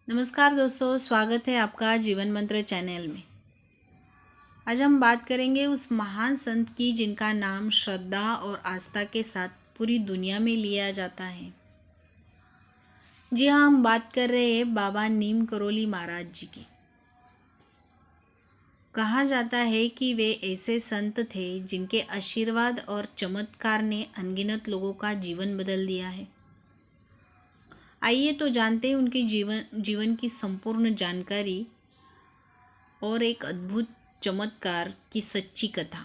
नमस्कार दोस्तों, स्वागत है आपका जीवन मंत्र चैनल में। आज हम बात करेंगे उस महान संत की जिनका नाम श्रद्धा और आस्था के साथ पूरी दुनिया में लिया जाता है। जी हाँ, हम बात कर रहे हैं बाबा नीम करोली महाराज जी की। कहा जाता है कि वे ऐसे संत थे जिनके आशीर्वाद और चमत्कार ने अनगिनत लोगों का जीवन बदल दिया है। आइए तो जानते हैं उनके जीवन की संपूर्ण जानकारी और एक अद्भुत चमत्कार की सच्ची कथा।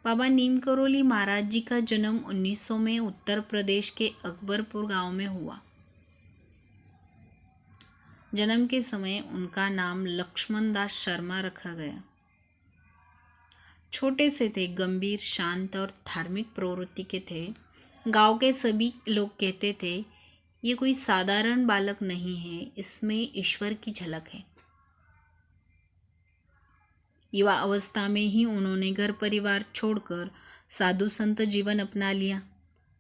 बाबा नीम करोली महाराज जी का जन्म 1900 में उत्तर प्रदेश के अकबरपुर गांव में हुआ। जन्म के समय उनका नाम लक्ष्मण दास शर्मा रखा गया। छोटे से थे, गंभीर, शांत और धार्मिक प्रवृत्ति के थे। गांव के सभी लोग कहते थे, ये कोई साधारण बालक नहीं है, इसमें ईश्वर की झलक है। युवा अवस्था में ही उन्होंने घर परिवार छोड़कर साधु संत जीवन अपना लिया।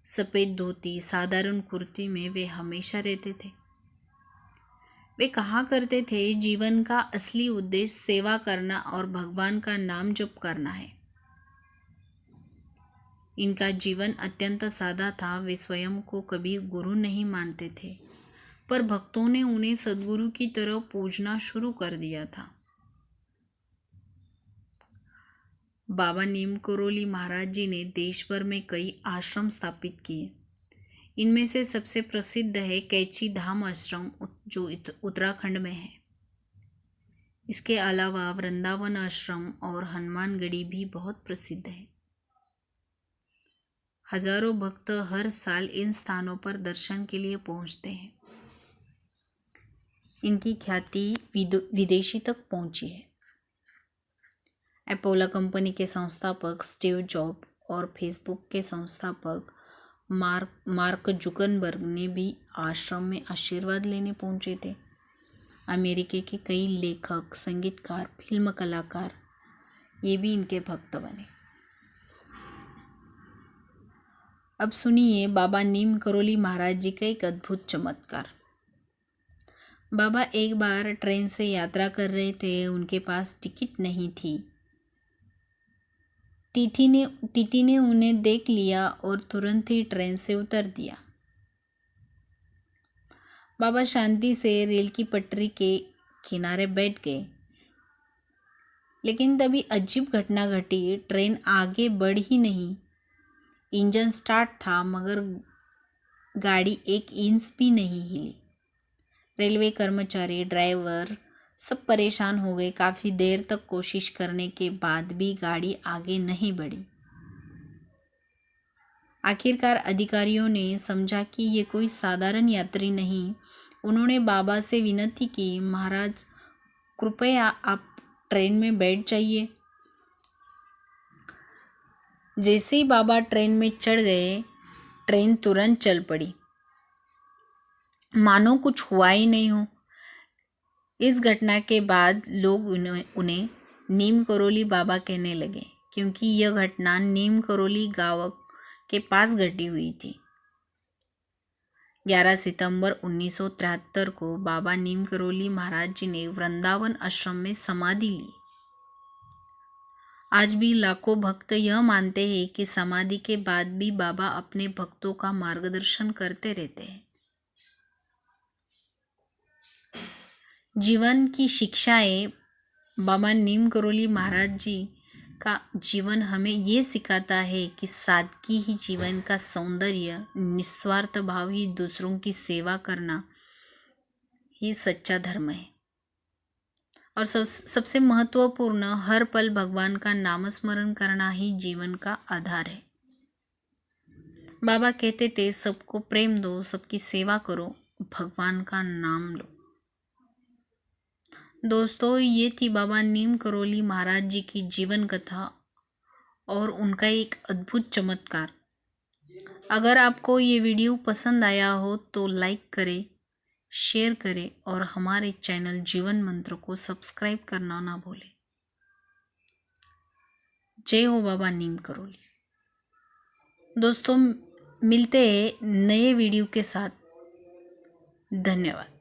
सफ़ेद धोती, साधारण कुर्ती में वे हमेशा रहते थे। वे कहा करते थे, जीवन का असली उद्देश्य सेवा करना और भगवान का नाम जप करना है। इनका जीवन अत्यंत सादा था। वे स्वयं को कभी गुरु नहीं मानते थे, पर भक्तों ने उन्हें सद्गुरु की तरह पूजना शुरू कर दिया था। बाबा नीम करोली महाराज जी ने देश भर में कई आश्रम स्थापित किए। इनमें से सबसे प्रसिद्ध है कैची धाम आश्रम, जो उत्तराखंड में है। इसके अलावा वृंदावन आश्रम और हनुमानगढ़ी भी बहुत प्रसिद्ध है। हजारों भक्त हर साल इन स्थानों पर दर्शन के लिए पहुंचते हैं। इनकी ख्याति विदेशी तक पहुंची है। एपोला कंपनी के संस्थापक स्टीव जॉब और फेसबुक के संस्थापक मार्क जुकरबर्ग ने भी आश्रम में आशीर्वाद लेने पहुंचे थे। अमेरिका के कई लेखक, संगीतकार, फिल्म कलाकार ये भी इनके भक्त बने। अब सुनिए बाबा नीम करोली महाराज जी का एक अद्भुत चमत्कार। बाबा एक बार ट्रेन से यात्रा कर रहे थे। उनके पास टिकट नहीं थी। टीटी ने उन्हें देख लिया और तुरंत ही ट्रेन से उतर दिया। बाबा शांति से रेल की पटरी के किनारे बैठ गए, लेकिन तभी अजीब घटना घटी। ट्रेन आगे बढ़ ही नहीं। इंजन स्टार्ट था, मगर गाड़ी एक इंच भी नहीं हिली। रेलवे कर्मचारी, ड्राइवर सब परेशान हो गए। काफ़ी देर तक कोशिश करने के बाद भी गाड़ी आगे नहीं बढ़ी। आखिरकार अधिकारियों ने समझा कि ये कोई साधारण यात्री नहीं। उन्होंने बाबा से विनती की, महाराज कृपया आप ट्रेन में बैठ जाइए। जैसे ही बाबा ट्रेन में चढ़ गए, ट्रेन तुरंत चल पड़ी, मानो कुछ हुआ ही नहीं हो। इस घटना के बाद लोग उन्हें नीम करोली बाबा कहने लगे, क्योंकि यह घटना नीम करोली गांव के पास घटी हुई थी। 11 सितंबर 1973 को बाबा नीम करोली महाराज जी ने वृंदावन आश्रम में समाधि ली। आज भी लाखों भक्त यह मानते हैं कि समाधि के बाद भी बाबा अपने भक्तों का मार्गदर्शन करते रहते हैं। जीवन की शिक्षाएं। बाबा नीम करोली महाराज जी का जीवन हमें ये सिखाता है कि सादगी ही जीवन का सौंदर्य, निस्वार्थ भाव ही दूसरों की सेवा करना ही सच्चा धर्म है। और सबसे महत्वपूर्ण, हर पल भगवान का नामस्मरण करना ही जीवन का आधार है। बाबा कहते थे, सबको प्रेम दो, सबकी सेवा करो, भगवान का नाम लो। दोस्तों, ये थी बाबा नीम करोली महाराज जी की जीवन कथा और उनका एक अद्भुत चमत्कार। अगर आपको ये वीडियो पसंद आया हो तो लाइक करें, शेयर करें और हमारे चैनल जीवन मंत्र को सब्सक्राइब करना ना भूलें। जय हो बाबा नीम करोली। दोस्तों, मिलते हैं नए वीडियो के साथ। धन्यवाद।